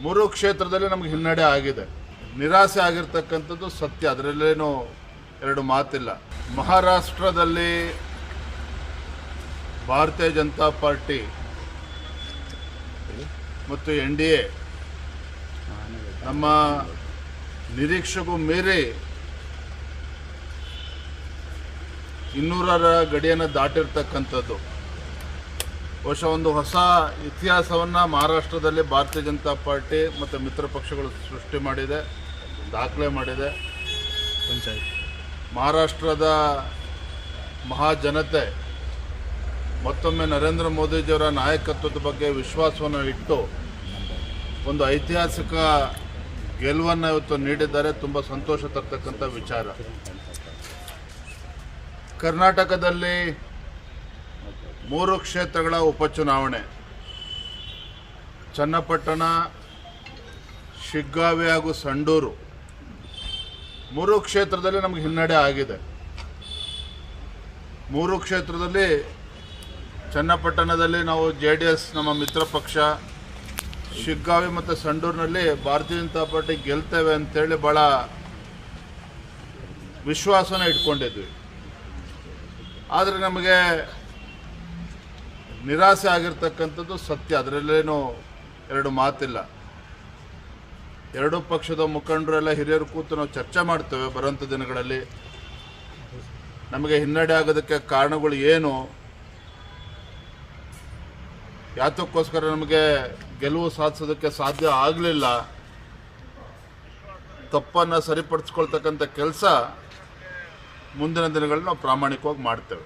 ಮೂರು ಕ್ಷೇತ್ರದಲ್ಲಿ ನಮಗೆ ಹಿನ್ನಡೆ ಆಗಿದೆ. ನಿರಾಸೆ ಆಗಿರ್ತಕ್ಕಂಥದ್ದು ಸತ್ಯ, ಅದರಲ್ಲೇನು ಎರಡು ಮಾತಿಲ್ಲ. ಮಹಾರಾಷ್ಟ್ರದಲ್ಲಿ ಭಾರತೀಯ ಜನತಾ ಪಾರ್ಟಿ ಮತ್ತು NDA ನಮ್ಮ ನಿರೀಕ್ಷೆಗೂ ಮೀರಿ 200ರ ಗಡಿಯನ್ನು ದಾಟಿರ್ತಕ್ಕಂಥದ್ದು. ಬಹುಶಃ ಒಂದು ಹೊಸ ಇತಿಹಾಸವನ್ನು ಮಹಾರಾಷ್ಟ್ರದಲ್ಲಿ ಭಾರತೀಯ ಜನತಾ ಪಾರ್ಟಿ ಮತ್ತು ಮಿತ್ರ ಪಕ್ಷಗಳು ಸೃಷ್ಟಿ ಮಾಡಿದೆ, ದಾಖಲೆ ಮಾಡಿದೆ. ಮಹಾರಾಷ್ಟ್ರದ ಮಹಾಜನತೆ ಮತ್ತೊಮ್ಮೆ ನರೇಂದ್ರ ಮೋದಿಜಿಯವರ ನಾಯಕತ್ವದ ಬಗ್ಗೆ ವಿಶ್ವಾಸವನ್ನು ಇಟ್ಟು ಒಂದು ಐತಿಹಾಸಿಕ ಗೆಲುವನ್ನು ಇವತ್ತು ನೀಡಿದ್ದಾರೆ. ತುಂಬ ಸಂತೋಷ ತರ್ತಕ್ಕಂಥ ವಿಚಾರ. ಕರ್ನಾಟಕದಲ್ಲಿ 3 ಕ್ಷೇತ್ರಗಳ ಉಪಚುನಾವಣೆ, ಚನ್ನಪಟ್ಟಣ, ಶಿಗ್ಗಾವಿ ಹಾಗೂ ಸಂಡೂರು. 3 ಕ್ಷೇತ್ರದಲ್ಲಿ ನಮಗೆ ಹಿನ್ನಡೆ ಆಗಿದೆ. 3 ಕ್ಷೇತ್ರದಲ್ಲಿ ಚನ್ನಪಟ್ಟಣದಲ್ಲಿ ನಾವು JDS ನಮ್ಮ ಮಿತ್ರ ಪಕ್ಷ, ಶಿಗ್ಗಾವಿ ಮತ್ತು ಸಂಡೂರಿನಲ್ಲಿ ಭಾರತೀಯ ಜನತಾ ಪಾರ್ಟಿ ಗೆಲ್ತೇವೆ ಅಂತೇಳಿ ಭಾಳ ವಿಶ್ವಾಸನ ಇಟ್ಕೊಂಡಿದ್ವಿ. ಆದರೆ ನಮಗೆ ನಿರಾಸೆ ಆಗಿರ್ತಕ್ಕಂಥದ್ದು ಸತ್ಯ, ಅದರಲ್ಲೇನು ಎರಡು ಮಾತಿಲ್ಲ. ಎರಡೂ ಪಕ್ಷದ ಮುಖಂಡರೆಲ್ಲ ಹಿರಿಯರು ಕೂತು ನಾವು ಚರ್ಚೆ ಮಾಡ್ತೇವೆ ಬರುವಂಥ ದಿನಗಳಲ್ಲಿ. ನಮಗೆ ಹಿನ್ನಡೆ ಆಗೋದಕ್ಕೆ ಕಾರಣಗಳು ಏನು, ಯಾತಕ್ಕೋಸ್ಕರ ನಮಗೆ ಗೆಲುವು ಸಾಧಿಸೋದಕ್ಕೆ ಸಾಧ್ಯ ಆಗಲಿಲ್ಲ, ತಪ್ಪನ್ನು ಸರಿಪಡಿಸ್ಕೊಳ್ತಕ್ಕಂಥ ಕೆಲಸ ಮುಂದಿನ ದಿನಗಳಲ್ಲಿ ನಾವು ಪ್ರಾಮಾಣಿಕವಾಗಿ ಮಾಡ್ತೇವೆ.